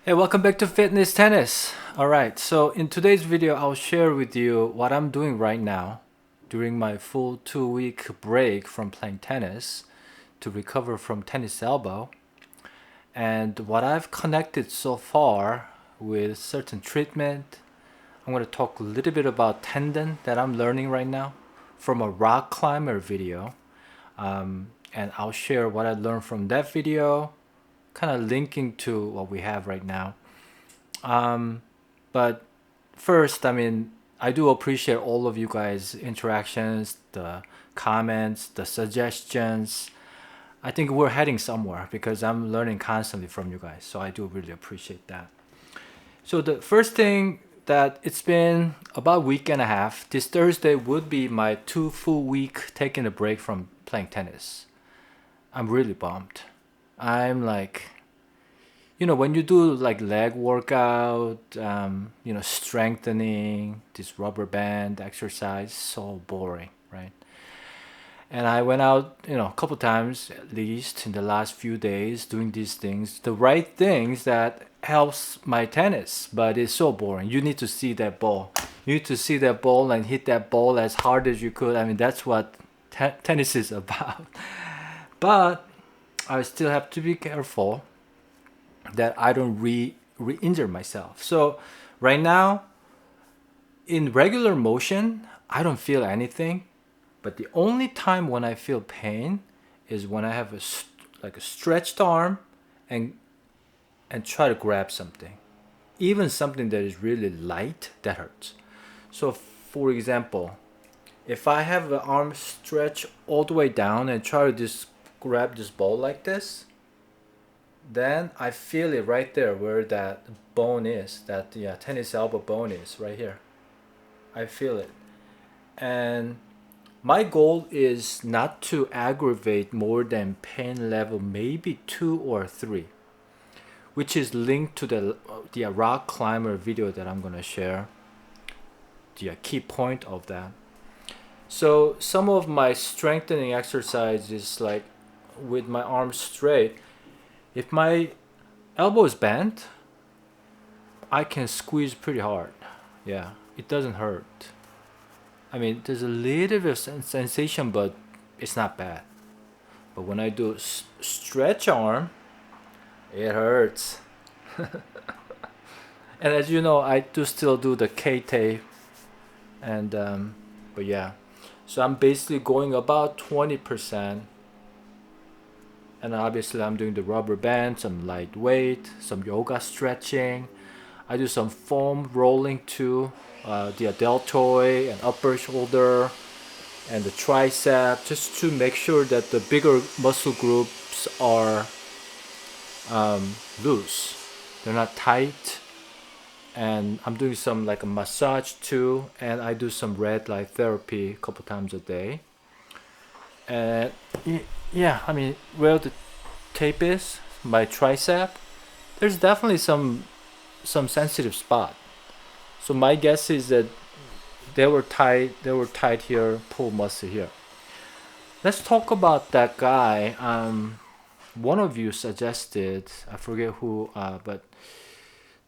Hey, welcome back to Fitness Tennis. Alright, so in today's video, I'll share with you what I'm doing right now during my full 2-week break from playing tennis to recover from tennis elbow, and what I've connected so far with certain treatment. I'm going to talk a little bit about tendon that I'm learning right now from a rock climber video, and I'll share what I learned from that video, kind of linking to what we have right now. But first, I do appreciate all of you guys' interactions, the comments, the suggestions. I think we're heading somewhere because I'm learning constantly from you guys. So I do really appreciate that. So the first thing that it's been about a week and a half. This Thursday would be my 2 full week taking a break from playing tennis. I'm really bummed. I'm like, when you do like leg workout, strengthening, this rubber band exercise, so boring, right? And I went out, a couple times at least in the last few days doing these things, the right things that helps my tennis, but it's so boring. You need to see that ball. You need to see that ball and hit that ball as hard as you could. I mean, that's what tennis is about. But I still have to be careful that I don't re-injure myself. So right now, in regular motion, I don't feel anything. But the only time when I feel pain is when I have a stretched arm and try to grab something. Even something that is really light, that hurts. So for example, if I have the arm stretched all the way down and try to just grab this ball like this, then I feel it right there where that bone is, that tennis elbow bone is right here. I feel it. And my goal is not to aggravate more than pain level maybe 2 or 3, which is linked to the rock climber video that I'm gonna share, the key point of that. So some of my strengthening exercises, like with my arms straight, if my elbow is bent, I can squeeze pretty hard. Yeah, it doesn't hurt. I mean, there's a little bit of sensation, but it's not bad. But when I do stretch arm, it hurts. And as you know, I do still do the K-tape, and but yeah. So I'm basically going about 20%, and obviously I'm doing the rubber band, some light weight, some yoga stretching. I do some foam rolling too, the deltoid and upper shoulder and the tricep, just to make sure that the bigger muscle groups are loose. They're not tight. And I'm doing some like a massage too, and I do some red light therapy a couple times a day. And yeah, I mean, where the tape is, my tricep, there's definitely some sensitive spot. So my guess is that they were tight here, pull muscle here. Let's talk about that guy. One of you suggested, I forget who, but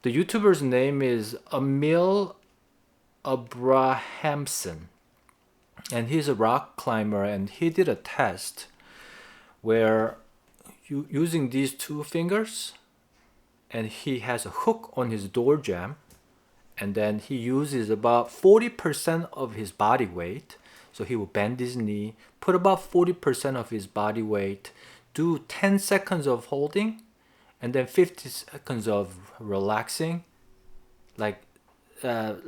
the YouTuber's name is Emil Abrahamson, and he's a rock climber, and he did a test where using these 2 fingers, and he has a hook on his door jamb, and then he uses about 40% of his body weight. So he will bend his knee, put about 40% of his body weight, do 10 seconds of holding, and then 50 seconds of relaxing, like 10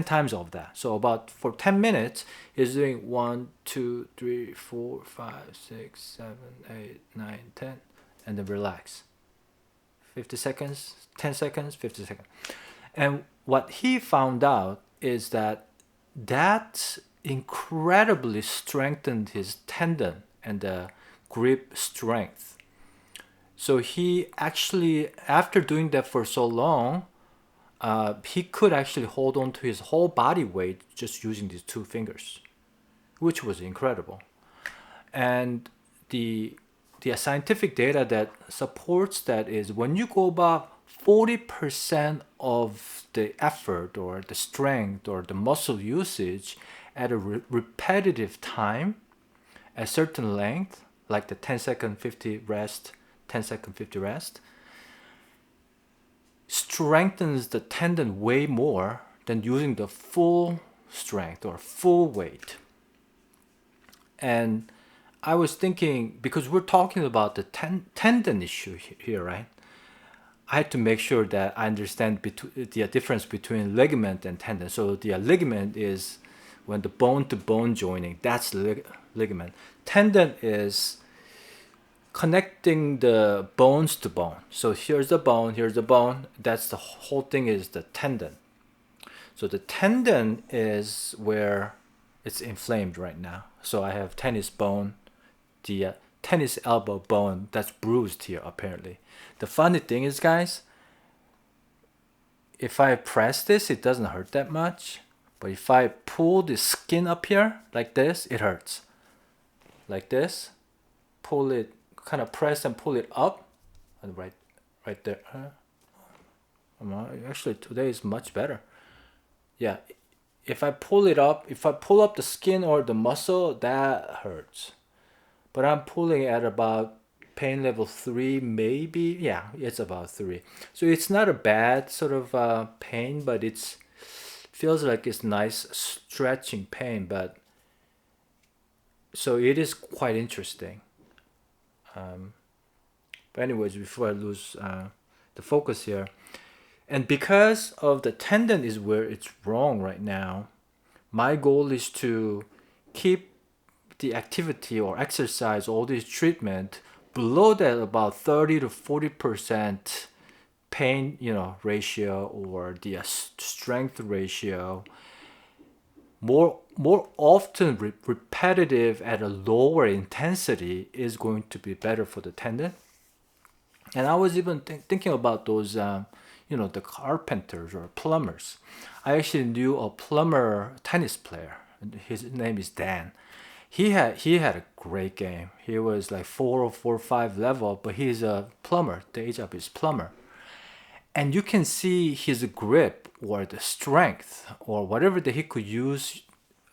times of that. So about for 10 minutes, he's doing 1, 2, 3, 4, 5, 6, 7, 8, 9, 10, and then relax. 50 seconds, 10 seconds, 50 seconds. And what he found out is that incredibly strengthened his tendon and the grip strength. So he actually, after doing that for so long, he could actually hold on to his whole body weight just using these 2 fingers, which was incredible. And the the scientific data that supports that is when you go about 40% of the effort or the strength or the muscle usage at a repetitive time, a certain length, like the 10-second 50 rest, 10-second 50 rest, strengthens the tendon way more than using the full strength or full weight. And I was thinking, because we're talking about the tendon issue here, right? I had to make sure that I understand the difference between ligament and tendon. So the ligament is when the bone-to-bone joining, that's ligament. Tendon is connecting the bones to bone. So here's the bone. That's the whole thing is the tendon. So the tendon is where it's inflamed right now. So I have tennis bone, the tennis elbow bone that's bruised here apparently. The funny thing is, guys, if I press this, it doesn't hurt that much. But if I pull the skin up here like this, it hurts. Like this, pull it, kind of press and pull it up, and right there. Actually, today is much better. Yeah, if I pull it up, if I pull up the skin or the muscle, that hurts. But I'm pulling at about pain level 3, maybe. Yeah, it's about 3. So it's not a bad sort of pain, but it's feels like it's nice stretching pain. But so it is quite interesting. But anyways, before I lose the focus here, and because of the tendon is where it's wrong right now, my goal is to keep the activity or exercise, all this treatment below that about 30 to 40% pain, ratio or the strength ratio. More often repetitive at a lower intensity is going to be better for the tendon. And I was even thinking about those, the carpenters or plumbers. I actually knew a plumber tennis player. His name is Dan. He had a great game. He was like 4 or 4 or 5 level, but he's a plumber. The job is plumber. And you can see his grip or the strength or whatever that he could use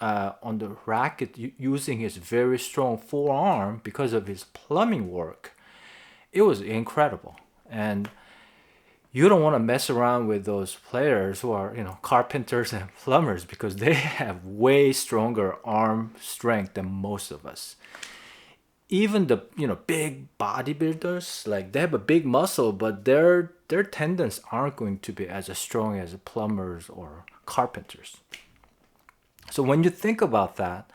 on the racket using his very strong forearm because of his plumbing work. It was incredible. And you don't want to mess around with those players who are, carpenters and plumbers because they have way stronger arm strength than most of us. Even the, big bodybuilders, like they have a big muscle, but their tendons aren't going to be as strong as plumbers or carpenters. So when you think about that,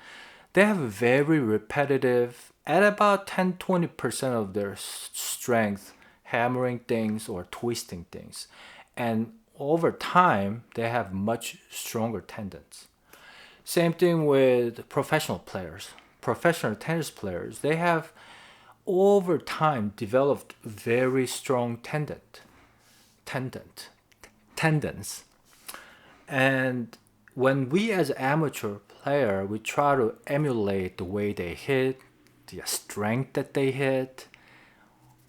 they have a very repetitive, at about 10-20% of their strength, hammering things or twisting things. And over time, they have much stronger tendons. Same thing with professional players. Professional tennis players, they have over time developed very strong tendons. And when we as amateur player, we try to emulate the way they hit, the strength that they hit,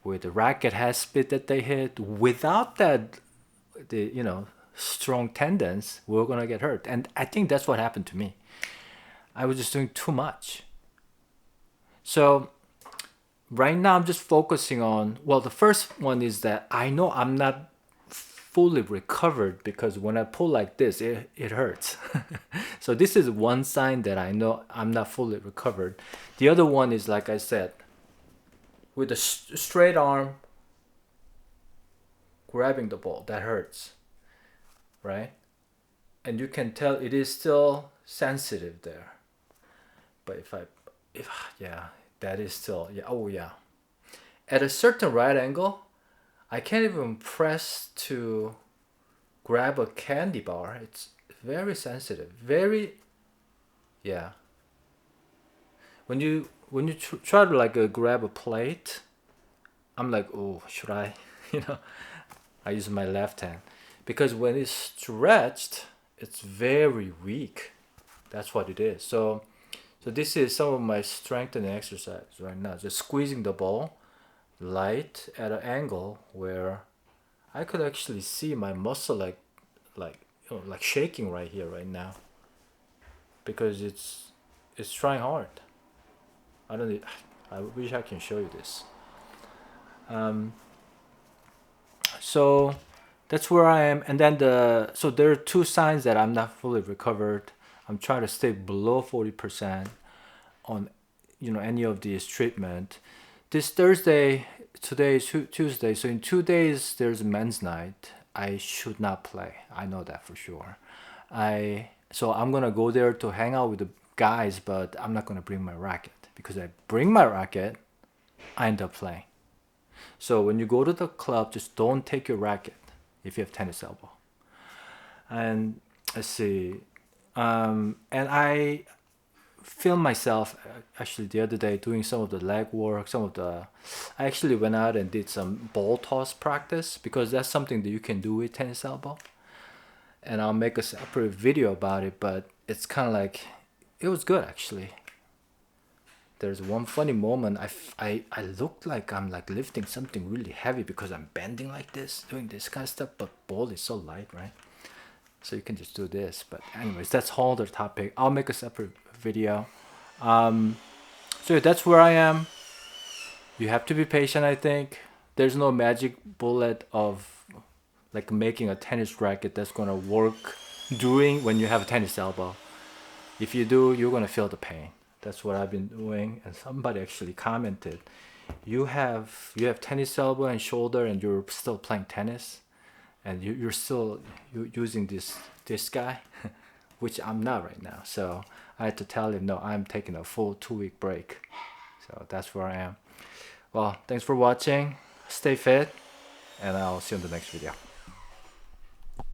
with the racket head speed that they hit. Without that, strong tendons, we're gonna get hurt. And I think that's what happened to me. I was just doing too much. So right now I'm just focusing on, the first one is that I know I'm not fully recovered because when I pull like this, it hurts. So this is one sign that I know I'm not fully recovered. The other one is, like I said, with a straight arm grabbing the ball, that hurts, right? And you can tell it is still sensitive there. But that is still, at a certain right angle, I can't even press to grab a candy bar. It's very sensitive, when you try to grab a plate, I'm like, oh, should I? I use my left hand because when it's stretched, it's very weak. That's what it is. So So this is some of my strengthening exercise right now. Just squeezing the ball light at an angle where I could actually see my muscle like like shaking right here right now because it's trying hard. I don't. I wish I can show you this. Um, so that's where I am, and then so there are two signs that I'm not fully recovered. I'm trying to stay below 40% on any of these treatment. This Thursday, today is Tuesday, so in 2 days there's a men's night. I should not play. I know that for sure. I'm gonna go there to hang out with the guys, but I'm not gonna bring my racket because I bring my racket, I end up playing. So when you go to the club, just don't take your racket if you have tennis elbow. And let's see, and I filmed myself actually the other day doing some of the leg work, I actually went out and did some ball toss practice because that's something that you can do with tennis elbow. And I'll make a separate video about it, but it's kind of like, it was good actually. There's one funny moment. I look like I'm like lifting something really heavy because I'm bending like this, doing this kind of stuff, but ball is so light, right? So you can just do this. But anyways, that's a whole other topic. I'll make a separate video. So that's where I am. You have to be patient, I think. There's no magic bullet of like making a tennis racket that's gonna work doing when you have a tennis elbow. If you do, you're gonna feel the pain. That's what I've been doing. And somebody actually commented, you have tennis elbow and shoulder, and you're still playing tennis, and you're still using this guy, which I'm not right now. So I had to tell him, no, I'm taking a full 2-week break. So that's where I am. Well, thanks for watching. Stay fit, and I'll see you in the next video.